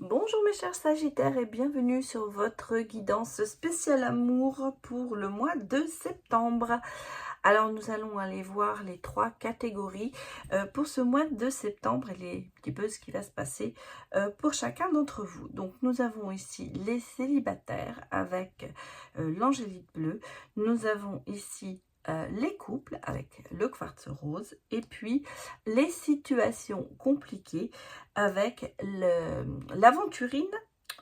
Bonjour mes chers Sagittaires et bienvenue sur votre guidance spéciale amour pour le mois de septembre. Alors nous allons aller voir les trois catégories pour ce mois de septembre et un petit peu ce qui va se passer pour chacun d'entre vous. Donc nous avons ici les célibataires avec l'angélique bleue. Nous avons ici les couples avec le quartz rose et puis les situations compliquées avec l'aventurine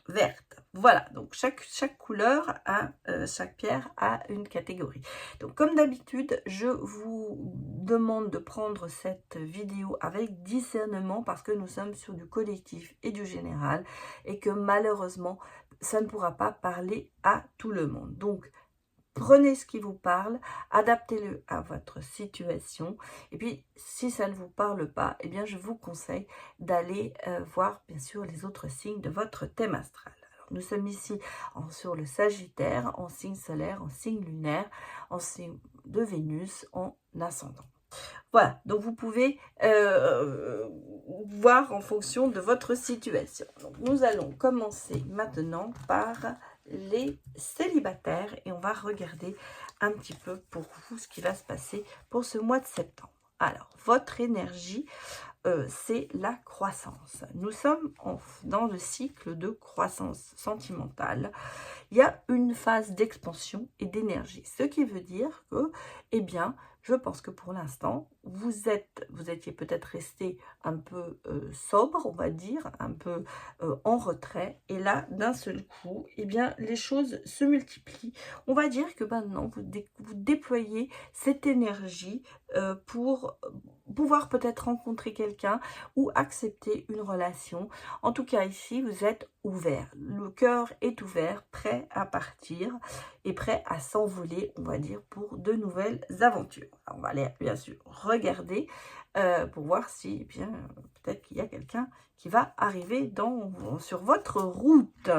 verte. Voilà, donc chaque couleur a, chaque pierre a une catégorie. Donc comme d'habitude, je vous demande de prendre cette vidéo avec discernement parce que nous sommes sur du collectif et du général et que malheureusement, ça ne pourra pas parler à tout le monde. Donc, prenez ce qui vous parle, adaptez-le à votre situation. Et puis, si ça ne vous parle pas, eh bien, je vous conseille d'aller voir, bien sûr, les autres signes de votre thème astral. Alors, nous sommes ici sur le Sagittaire, en signe solaire, en signe lunaire, en signe de Vénus, en ascendant. Voilà, donc vous pouvez voir en fonction de votre situation. Donc, nous allons commencer maintenant par les célibataires et on va regarder un petit peu pour vous ce qui va se passer pour ce mois de septembre. Alors, votre énergie, c'est la croissance. Nous sommes dans le cycle de croissance sentimentale. Il y a une phase d'expansion et d'énergie, ce qui veut dire que, eh bien, je pense que pour l'instant, vous étiez peut-être resté un peu sobre, on va dire, un peu en retrait. Et là, d'un seul coup, eh bien, les choses se multiplient. On va dire que maintenant, vous déployez cette énergie pour pouvoir peut-être rencontrer quelqu'un ou accepter une relation. En tout cas, ici, vous êtes ouvert. Le cœur est ouvert, prêt à partir et prêt à s'envoler, on va dire, pour de nouvelles aventures. Alors, on va aller, bien sûr, regarder pour voir si, eh bien, peut-être qu'il y a quelqu'un qui va arriver sur votre route.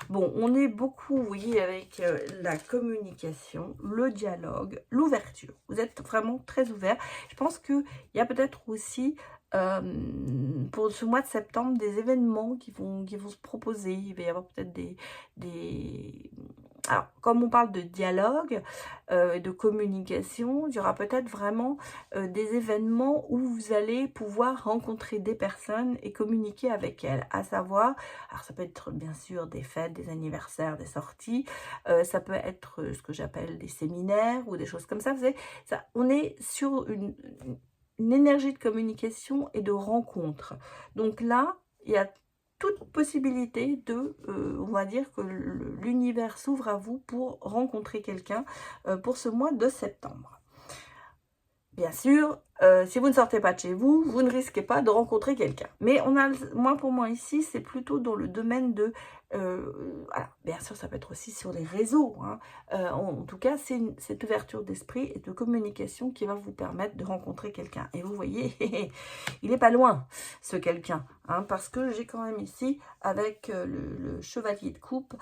Bon, on est beaucoup, vous voyez, avec la communication, le dialogue, l'ouverture. Vous êtes vraiment très ouvert. Je pense qu'il y a peut-être aussi, pour ce mois de septembre, des événements qui vont se proposer. Il va y avoir peut-être Alors, comme on parle de dialogue, de communication, il y aura peut-être vraiment des événements où vous allez pouvoir rencontrer des personnes et communiquer avec elles. À savoir, alors ça peut être bien sûr des fêtes, des anniversaires, des sorties, ça peut être ce que j'appelle des séminaires ou des choses comme ça. Vous savez, on est sur une énergie de communication et de rencontre. Donc là, il y a toute possibilité de, on va dire que l'univers s'ouvre à vous pour rencontrer quelqu'un pour ce mois de septembre. Bien sûr, si vous ne sortez pas de chez vous, vous ne risquez pas de rencontrer quelqu'un. Mais pour moi ici, c'est plutôt dans le domaine de... alors, bien sûr, ça peut être aussi sur les réseaux. Hein. En tout cas, c'est cette ouverture d'esprit et de communication qui va vous permettre de rencontrer quelqu'un. Et vous voyez, il n'est pas loin, ce quelqu'un. Hein, parce que j'ai quand même ici, avec le chevalier de coupe,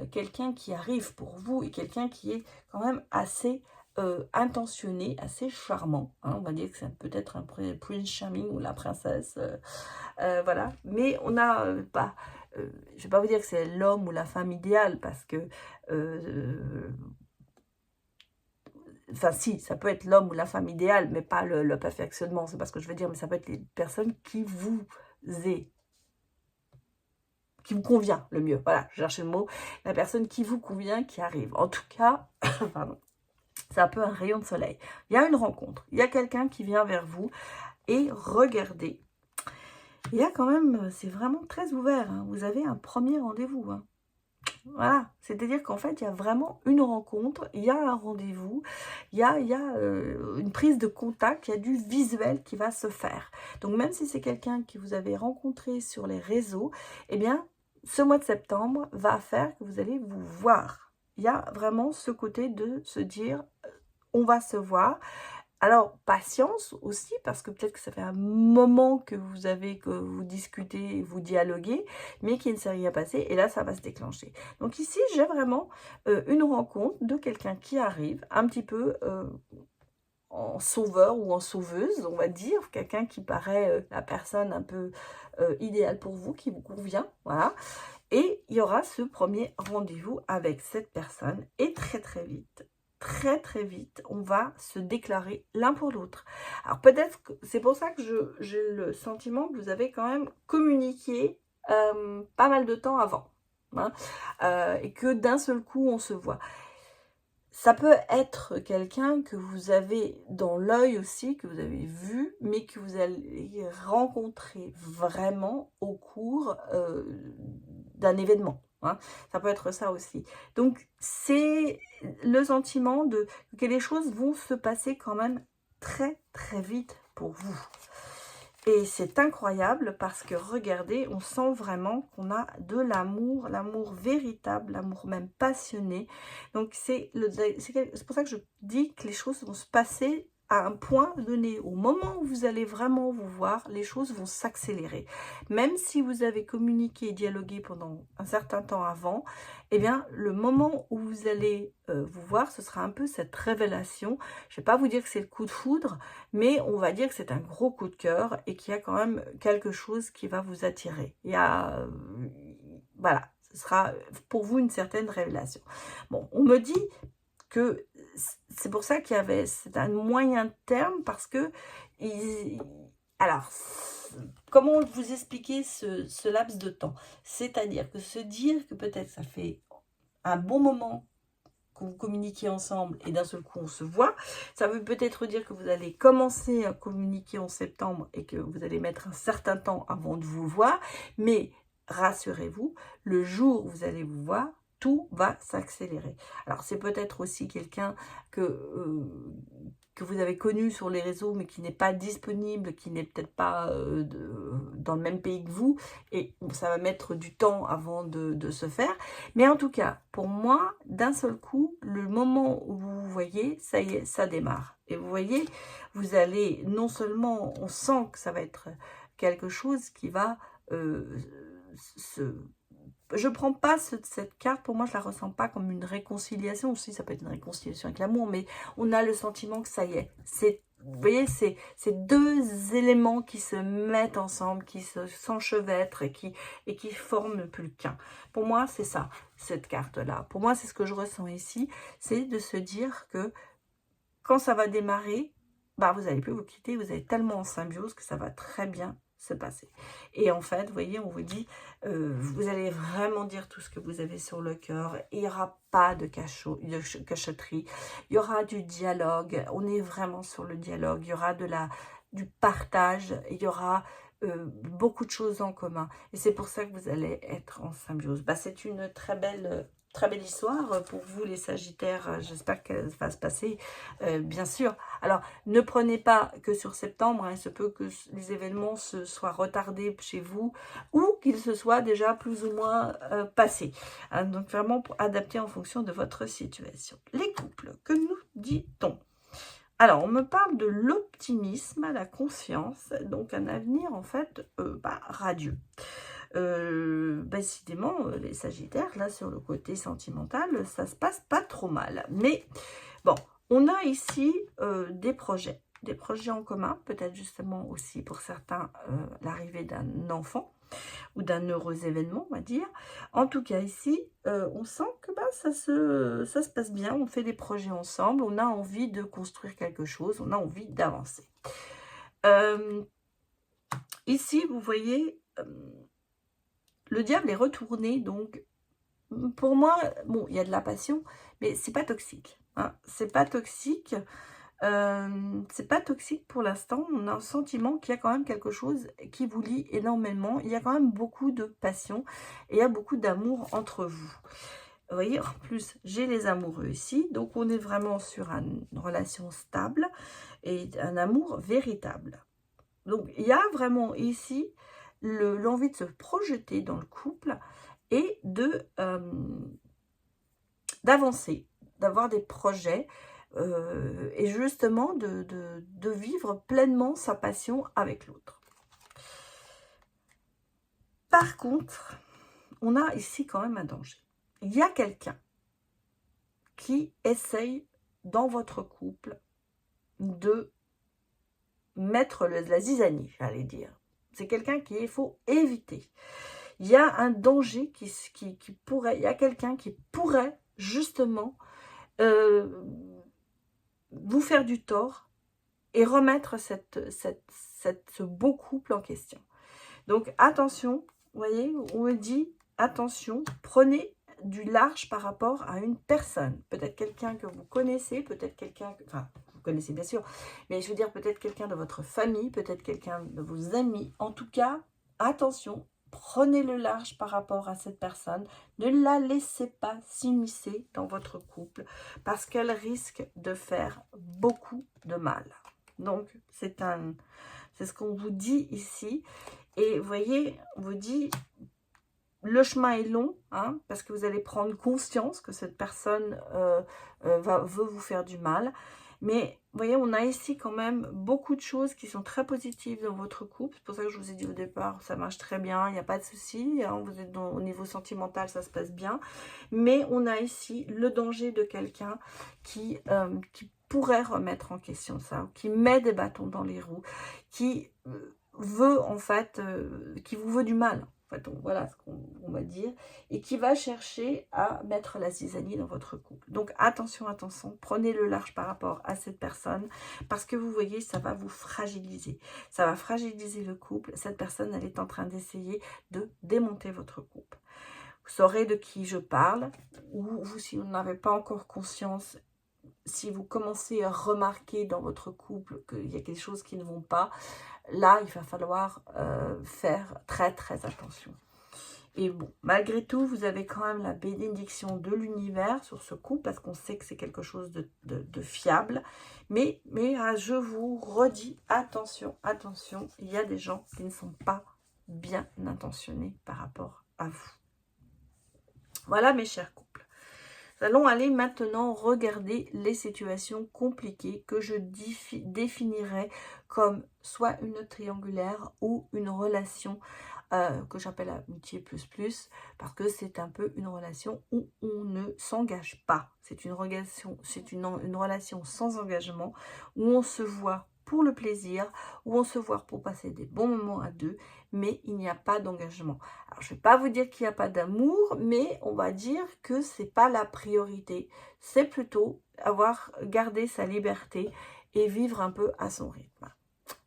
quelqu'un qui arrive pour vous et quelqu'un qui est quand même assez... intentionné, assez charmant, hein, on va dire que c'est peut-être un Prince Charming ou la princesse, voilà, mais on n'a pas, je vais pas vous dire que c'est l'homme ou la femme idéale, parce que, enfin si, ça peut être l'homme ou la femme idéale, mais pas le perfectionnement, c'est pas ce que je veux dire, mais ça peut être les personnes qui vous convient le mieux, voilà, je cherche le mot, la personne qui vous convient, qui arrive, en tout cas, pardon, c'est un peu un rayon de soleil. Il y a une rencontre, il y a quelqu'un qui vient vers vous et regardez. Il y a quand même, c'est vraiment très ouvert. Hein. Vous avez un premier rendez-vous. Hein. Voilà, c'est-à-dire qu'en fait, il y a vraiment une rencontre, il y a un rendez-vous, il y a une prise de contact, il y a du visuel qui va se faire. Donc même si c'est quelqu'un que vous avez rencontré sur les réseaux, eh bien, ce mois de septembre va faire que vous allez vous voir. Il y a vraiment ce côté de se dire, on va se voir. Alors, patience aussi, parce que peut-être que ça fait un moment que vous discutez, vous dialoguez, mais qu'il ne s'est rien passé, et là, ça va se déclencher. Donc ici, j'ai vraiment une rencontre de quelqu'un qui arrive, un petit peu en sauveur ou en sauveuse, on va dire, quelqu'un qui paraît la personne un peu idéale pour vous, qui vous convient, voilà. Et il y aura ce premier rendez-vous avec cette personne, et très vite, on va se déclarer l'un pour l'autre. Alors peut-être que c'est pour ça que j'ai le sentiment que vous avez quand même communiqué pas mal de temps avant, hein, et que d'un seul coup on se voit. Ça peut être quelqu'un que vous avez dans l'œil aussi, que vous avez vu, mais que vous allez rencontrer vraiment au cours d'un événement, hein. Ça peut être ça aussi. Donc, c'est le sentiment que les choses vont se passer quand même très vite pour vous. Et c'est incroyable parce que regardez, on sent vraiment qu'on a de l'amour, l'amour véritable, l'amour même passionné. Donc c'est pour ça que je dis que les choses vont se passer à un point donné. Au moment où vous allez vraiment vous voir, les choses vont s'accélérer. Même si vous avez communiqué et dialogué pendant un certain temps avant, eh bien le moment où vous allez vous voir, ce sera un peu cette révélation. Je ne vais pas vous dire que c'est le coup de foudre, mais on va dire que c'est un gros coup de cœur et qu'il y a quand même quelque chose qui va vous attirer. Il y a, voilà, ce sera pour vous une certaine révélation. Bon, on me dit que c'est pour ça qu'il y avait, c'est un moyen terme parce que, alors, comment vous expliquer ce laps de temps? C'est-à-dire que se dire que peut-être ça fait un bon moment que vous communiquez ensemble et d'un seul coup on se voit, ça veut peut-être dire que vous allez commencer à communiquer en septembre et que vous allez mettre un certain temps avant de vous voir, mais rassurez-vous, le jour où vous allez vous voir, tout va s'accélérer. Alors c'est peut-être aussi quelqu'un que vous avez connu sur les réseaux mais qui n'est pas disponible, qui n'est peut-être pas dans le même pays que vous, et ça va mettre du temps avant de se faire. Mais en tout cas, pour moi, d'un seul coup, le moment où vous voyez, ça y est, ça démarre. Et vous voyez, vous allez, non seulement, on sent que ça va être quelque chose qui va je ne prends pas cette carte, pour moi je ne la ressens pas comme une réconciliation, aussi ça peut être une réconciliation avec l'amour, mais on a le sentiment que ça y est, vous voyez, c'est deux éléments qui se mettent ensemble, qui s'enchevêtrent et qui forment plus qu'un. Pour moi c'est ça, cette carte-là. Pour moi c'est ce que je ressens ici, c'est de se dire que quand ça va démarrer, bah, vous n'allez plus vous quitter, vous êtes tellement en symbiose que ça va très bien se passer. Et en fait, vous voyez, on vous dit, vous allez vraiment dire tout ce que vous avez sur le cœur. Il n'y aura pas de cachotterie, il y aura du dialogue. On est vraiment sur le dialogue. Il y aura du partage, il y aura beaucoup de choses en commun. Et c'est pour ça que vous allez être en symbiose. Bah, c'est une très belle histoire pour vous les Sagittaires. J'espère qu'elle va se passer, bien sûr. Alors, ne prenez pas que sur septembre, hein, il se peut que les événements se soient retardés chez vous ou qu'ils se soient déjà plus ou moins passés. Hein, donc, vraiment adapté en fonction de votre situation. Les couples, que nous dit-on? Alors, on me parle de l'optimisme, la confiance, donc un avenir en fait radieux. Décidément, les Sagittaires, là, sur le côté sentimental, ça se passe pas trop mal. Mais, bon, on a ici des projets en commun, peut-être justement aussi pour certains l'arrivée d'un enfant ou d'un heureux événement, on va dire. En tout cas, ici, on sent que ça se passe bien, on fait des projets ensemble, on a envie de construire quelque chose, on a envie d'avancer. Ici, vous voyez... le diable est retourné, donc pour moi, bon, il y a de la passion, mais c'est pas toxique. Hein, c'est pas toxique. C'est pas toxique pour l'instant. On a un sentiment qu'il y a quand même quelque chose qui vous lie énormément. Il y a quand même beaucoup de passion et il y a beaucoup d'amour entre vous. Vous voyez, en plus, j'ai les amoureux ici. Donc, on est vraiment sur une relation stable et un amour véritable. Donc, il y a vraiment ici l'envie de se projeter dans le couple et d'avancer, d'avoir des projets et justement de vivre pleinement sa passion avec l'autre. Par contre, on a ici quand même un danger. Il y a quelqu'un qui essaye dans votre couple de mettre la zizanie, j'allais dire. C'est quelqu'un qu'il faut éviter. Il y a un danger qui pourrait, il y a quelqu'un qui pourrait justement vous faire du tort et remettre ce beau couple en question. Donc attention, vous voyez, on me dit attention, prenez du large par rapport à une personne. Peut-être quelqu'un que vous connaissez, peut-être quelqu'un, enfin, vous connaissez bien sûr, mais je veux dire peut-être quelqu'un de votre famille, peut-être quelqu'un de vos amis. En tout cas, attention, prenez le large par rapport à cette personne. Ne la laissez pas s'immiscer dans votre couple parce qu'elle risque de faire beaucoup de mal. Donc, c'est ce qu'on vous dit ici. Et vous voyez, on vous dit, le chemin est long, hein, parce que vous allez prendre conscience que cette personne veut vous faire du mal. Mais vous voyez, on a ici quand même beaucoup de choses qui sont très positives dans votre couple. C'est pour ça que je vous ai dit au départ, ça marche très bien, il n'y a pas de souci. Hein, vous êtes au niveau sentimental, ça se passe bien. Mais on a ici le danger de quelqu'un qui pourrait remettre en question ça, qui met des bâtons dans les roues, qui veut en fait, qui vous veut du mal. En fait, voilà ce qu'on va dire, et qui va chercher à mettre la zizanie dans votre couple. Donc attention, attention, prenez le large par rapport à cette personne, parce que vous voyez, ça va vous fragiliser. Ça va fragiliser le couple. Cette personne, elle est en train d'essayer de démonter votre couple. Vous saurez de qui je parle, ou vous, si vous n'avez pas encore conscience, si vous commencez à remarquer dans votre couple qu'il y a quelque chose qui ne va pas, là, il va falloir faire très très attention. Et bon, malgré tout, vous avez quand même la bénédiction de l'univers sur ce couple, parce qu'on sait que c'est quelque chose de fiable. Mais je vous redis, attention, attention, il y a des gens qui ne sont pas bien intentionnés par rapport à vous. Voilà mes chers couples. Nous allons aller maintenant regarder les situations compliquées que je définirais comme soit une triangulaire ou une relation que j'appelle amitié plus, parce que c'est un peu une relation où on ne s'engage pas. C'est une relation, une relation sans engagement, où on se voit pour le plaisir, où on se voit pour passer des bons moments à deux, mais il n'y a pas d'engagement. Alors, je ne vais pas vous dire qu'il n'y a pas d'amour, mais on va dire que ce n'est pas la priorité. C'est plutôt avoir gardé sa liberté et vivre un peu à son rythme.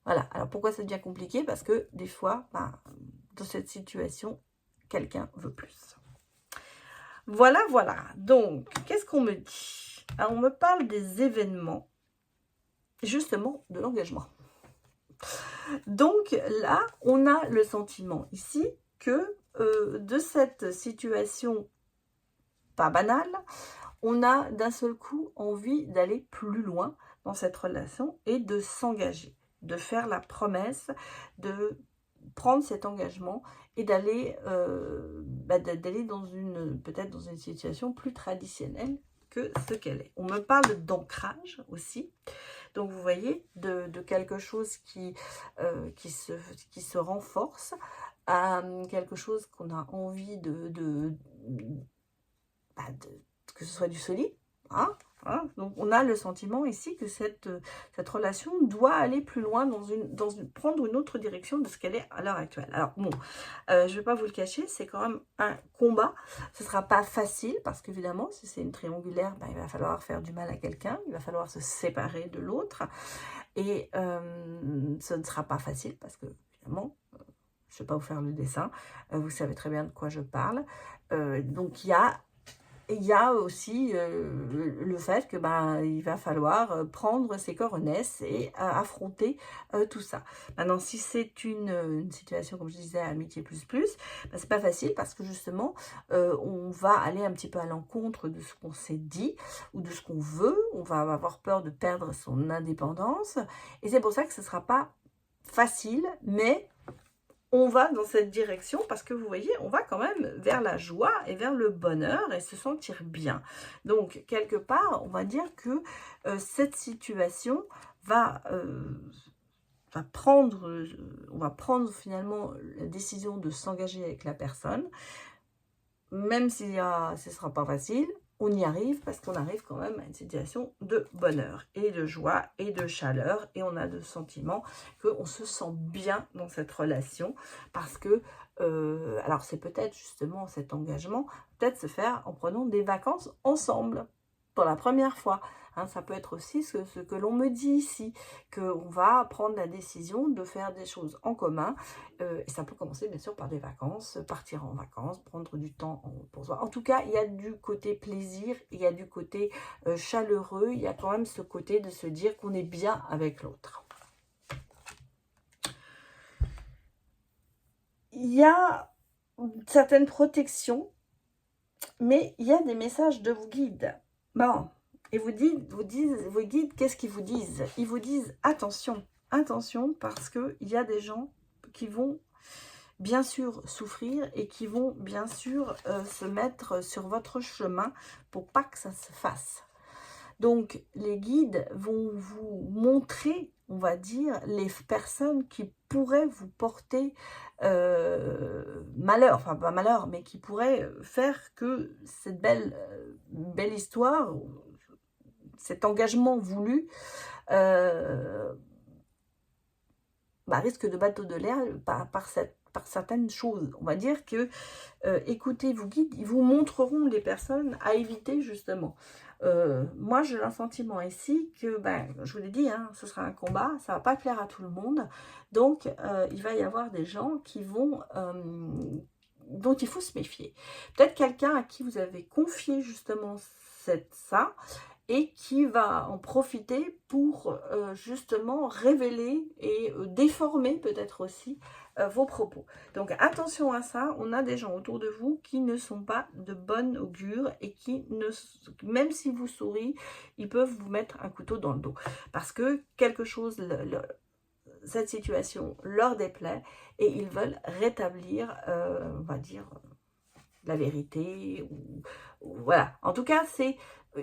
Voilà. Alors, pourquoi ça devient compliqué? Parce que des fois, dans cette situation, quelqu'un veut plus. Voilà, voilà. Donc, qu'est-ce qu'on me dit? Alors, on me parle des événements, justement, de l'engagement. Donc là, on a le sentiment ici que de cette situation pas banale, on a d'un seul coup envie d'aller plus loin dans cette relation et de s'engager, de faire la promesse, de prendre cet engagement et d'aller peut-être dans une situation plus traditionnelle que ce qu'elle est. On me parle d'ancrage aussi. Donc, vous voyez, de quelque chose qui se renforce à quelque chose qu'on a envie que ce soit du solide. Hein, hein. Donc, on a le sentiment ici que cette relation doit aller plus loin, prendre une autre direction de ce qu'elle est à l'heure actuelle. Alors, bon, je ne vais pas vous le cacher, c'est quand même un combat. Ce ne sera pas facile parce qu'évidemment, si c'est une triangulaire, il va falloir faire du mal à quelqu'un, il va falloir se séparer de l'autre. Et ce ne sera pas facile parce que, évidemment, je ne vais pas vous faire le dessin, vous savez très bien de quoi je parle. Donc, il y a aussi le fait que il va falloir prendre ses coronesses et affronter tout ça. Maintenant, si c'est une situation, comme je disais, amitié plus, c'est pas facile parce que justement, on va aller un petit peu à l'encontre de ce qu'on s'est dit ou de ce qu'on veut. On va avoir peur de perdre son indépendance. Et c'est pour ça que ce ne sera pas facile, mais on va dans cette direction parce que vous voyez, on va quand même vers la joie et vers le bonheur et se sentir bien. Donc, quelque part, on va dire que cette situation va prendre finalement la décision de s'engager avec la personne, même si ce ne sera pas facile. on y arrive parce qu'on arrive quand même à une situation de bonheur et de joie et de chaleur, et on a le sentiment qu'on se sent bien dans cette relation parce que, alors c'est peut-être justement cet engagement, peut-être se faire en prenant des vacances ensemble pour la première fois. Hein, ça peut être aussi ce que l'on me dit ici, qu'on va prendre la décision de faire des choses en commun. Et ça peut commencer bien sûr par des vacances, partir en vacances, prendre du temps pour soi. En tout cas, il y a du côté plaisir, il y a du côté chaleureux, il y a quand même ce côté de se dire qu'on est bien avec l'autre. Il y a certaines protections, mais il y a des messages de vos guides. Bon, et vos guides, qu'est-ce qu'ils vous disent? Ils vous disent attention, attention, parce qu'il y a des gens qui vont bien sûr souffrir et qui vont bien sûr se mettre sur votre chemin pour pas que ça se fasse. Donc, les guides vont vous montrer, on va dire, les personnes qui pourraient vous porter malheur, enfin pas malheur, mais qui pourraient faire que cette belle histoire, cet engagement voulu, risque de battre de l'air par certaines choses. On va dire que, écoutez vos guides, ils vous montreront les personnes à éviter justement. Moi, j'ai un sentiment ici que, je vous l'ai dit, hein, ce sera un combat, ça va pas plaire à tout le monde. Donc, il va y avoir des gens qui vont... dont il faut se méfier. Peut-être quelqu'un à qui vous avez confié justement ça, et qui va en profiter pour justement révéler et déformer peut-être aussi vos propos. Donc attention à ça, on a des gens autour de vous qui ne sont pas de bonne augure et qui, même si vous sourient, ils peuvent vous mettre un couteau dans le dos. Parce que quelque chose, cette situation leur déplaît et ils veulent rétablir, on va dire, la vérité. Voilà. En tout cas, c'est...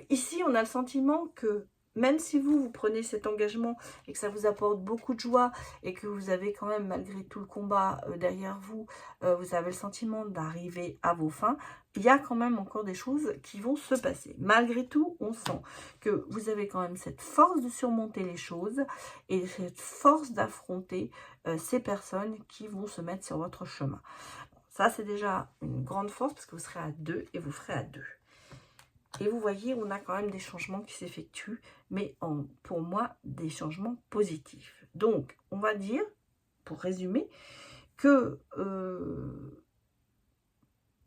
Ici, on a le sentiment que même si vous prenez cet engagement et que ça vous apporte beaucoup de joie et que vous avez quand même, malgré tout le combat derrière vous, vous avez le sentiment d'arriver à vos fins, il y a quand même encore des choses qui vont se passer. Malgré tout, on sent que vous avez quand même cette force de surmonter les choses et cette force d'affronter ces personnes qui vont se mettre sur votre chemin. Ça, c'est déjà une grande force parce que vous serez à deux et vous ferez à deux. Et vous voyez, on a quand même des changements qui s'effectuent, mais pour moi, des changements positifs. Donc, on va dire, pour résumer, que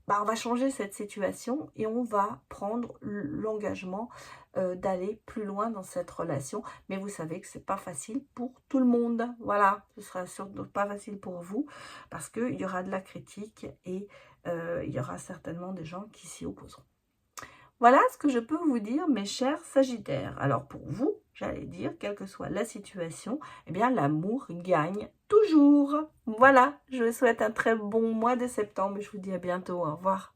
on va changer cette situation et on va prendre l'engagement d'aller plus loin dans cette relation. Mais vous savez que c'est pas facile pour tout le monde. Voilà, ce sera surtout pas facile pour vous parce qu'il y aura de la critique et il y aura certainement des gens qui s'y opposeront. Voilà ce que je peux vous dire, mes chers Sagittaires. Alors pour vous, j'allais dire, quelle que soit la situation, eh bien l'amour gagne toujours. Voilà, je vous souhaite un très bon mois de septembre et je vous dis à bientôt. Au revoir.